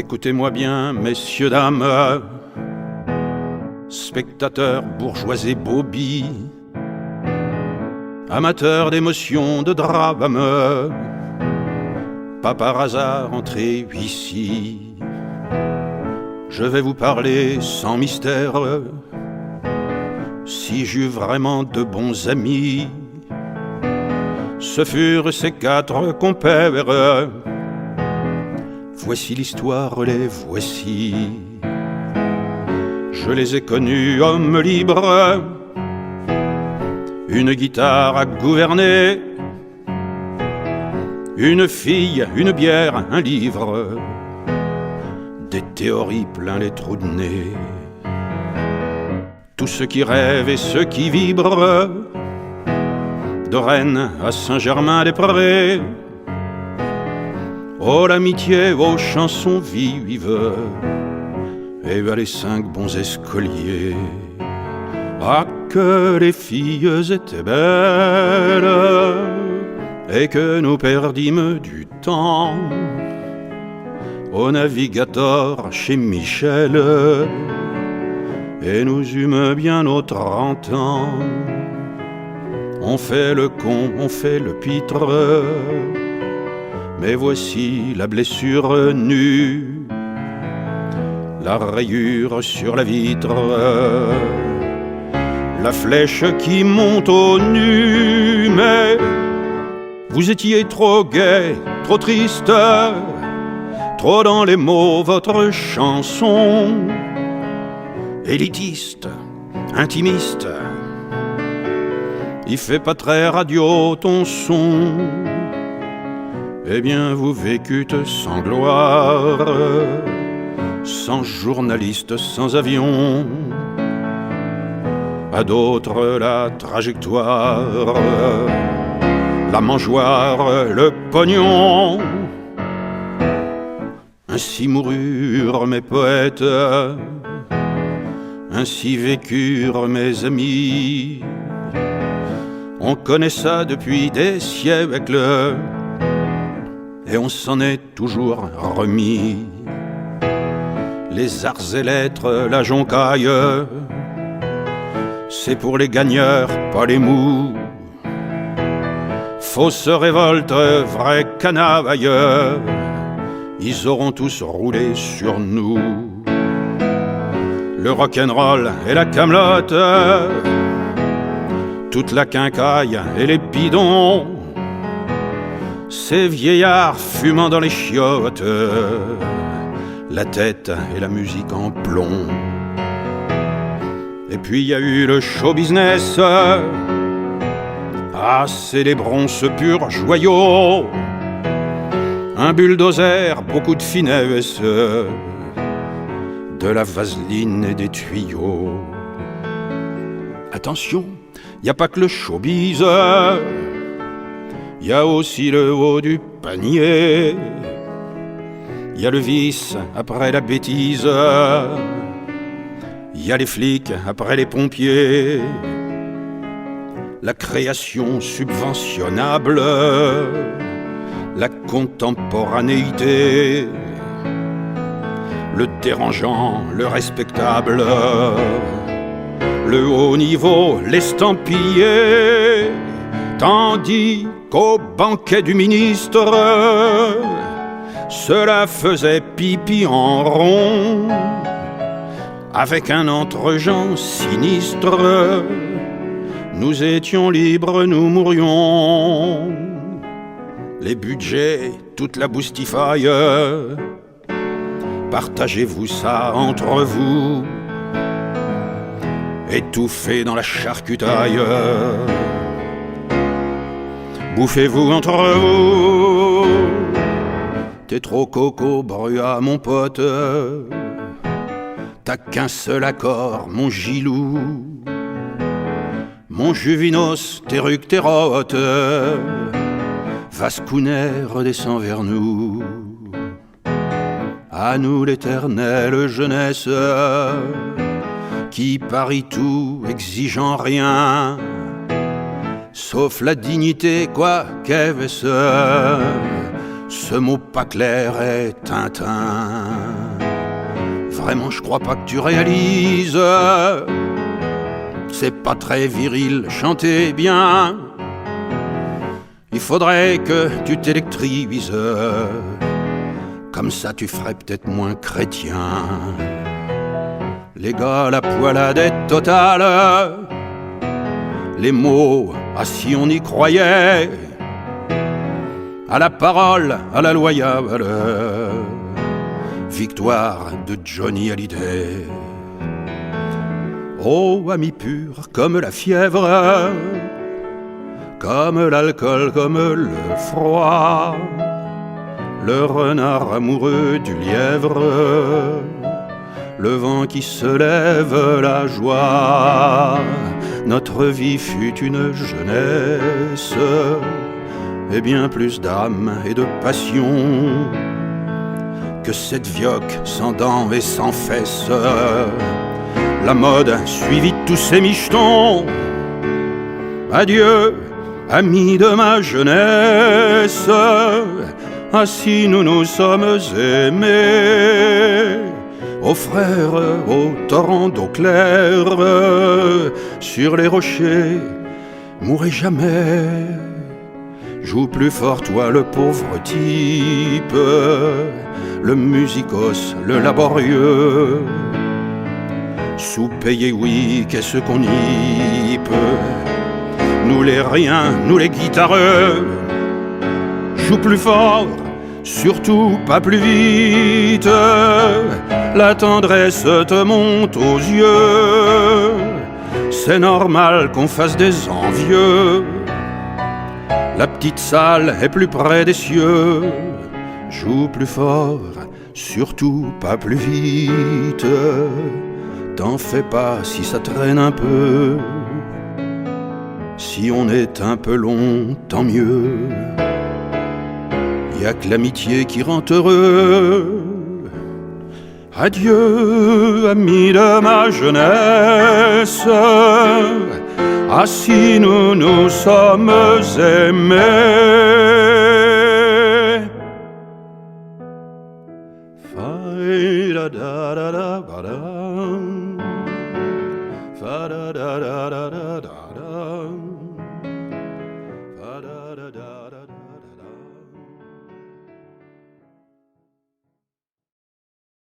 Écoutez-moi bien, messieurs, dames, spectateurs, bourgeois et bobbies, amateurs d'émotions, de drame, pas par hasard entré ici. Je vais vous parler sans mystère, si j'eus vraiment de bons amis. Ce furent ces quatre compères, voici l'histoire, les voici. Je les ai connus hommes libres, une guitare à gouverner, une fille, une bière, un livre, des théories plein les trous de nez. Tous ceux qui rêvent et ceux qui vibrent, de Rennes à Saint-Germain-des-Prés, oh l'amitié, aux chansons vives, et ben les cinq bons escoliers. Ah que les filles étaient belles, et que nous perdîmes du temps au Navigator chez Michel, et nous eûmes bien nos 30 ans. On fait le con, on fait le pitre, mais voici la blessure nue, la rayure sur la vitre, la flèche qui monte au nu. Mais vous étiez trop gai, trop triste, trop dans les mots votre chanson, élitiste, intimiste. Il fait pas très radio ton son. Eh bien vous vécûtes sans gloire, sans journaliste, sans avion. À d'autres la trajectoire, la mangeoire, le pognon. Ainsi moururent mes poètes, ainsi vécurent mes amis. On connaît ça depuis des siècles, et on s'en est toujours remis. Les arts et lettres, la joncaille, c'est pour les gagneurs, pas les mous. Fausse révolte, vraie canaille, ils auront tous roulé sur nous. Le rock'n'roll et la camelote, toute la quincaille et les bidons, ces vieillards fumant dans les chiottes, la tête et la musique en plomb. Et puis il y a eu le show business, ah célébrons ce pur joyau, un bulldozer, beaucoup de finesse, de la vaseline et des tuyaux. Attention, y a pas que le showbiz, y a aussi le haut du panier. Y a le vice après la bêtise, y a les flics après les pompiers. La création subventionnable, la contemporanéité, le dérangeant, le respectable, le haut niveau, l'estampillé, tandis qu'au banquet du ministre, cela faisait pipi en rond, avec un entre-gens sinistre. Nous étions libres, nous mourions. Les budgets, toute la boustifaille, partagez-vous ça entre vous, étouffez dans la charcutaille, bouffez-vous entre vous. T'es trop coco, brua mon pote, t'as qu'un seul accord, mon gilou. Mon Juvinos, t'éruc, t'érote, Vascounet redescend vers nous. À nous l'éternelle jeunesse, qui parie tout, exigeant rien, sauf la dignité, quoi qu'est-ce, ce mot pas clair est Tintin. Vraiment, je crois pas que tu réalises, c'est pas très viril, chanter bien. Il faudrait que tu t'électrises, comme ça tu ferais peut-être moins chrétien. Les gars, la poilade est totale, les mots, ah si on y croyait, à la parole, à la loyale victoire de Johnny Hallyday. Oh, ami pur comme la fièvre, comme l'alcool, comme le froid, le renard amoureux du lièvre, le vent qui se lève, la joie. Notre vie fut une jeunesse et bien plus d'âme et de passion que cette vioque sans dents et sans fesses. La mode suivit tous ces michetons. Adieu, amis de ma jeunesse. Ah si nous nous sommes aimés, aux frères, aux torrents d'eau claire, sur les rochers, mourrez jamais. Joue plus fort toi le pauvre type, le musicos, le laborieux. Sous-payé, oui, qu'est-ce qu'on y peut? Nous les riens, nous les guitareux. Joue plus fort, surtout pas plus vite. La tendresse te monte aux yeux. C'est normal qu'on fasse des envieux. La petite salle est plus près des cieux. Joue plus fort, surtout pas plus vite. T'en fais pas si ça traîne un peu. Si on est un peu long, tant mieux. Y a que l'amitié qui rend heureux. Adieu, amis de ma jeunesse. Ah si nous nous sommes aimés. Fa da da da ba da. Fa da da da da da.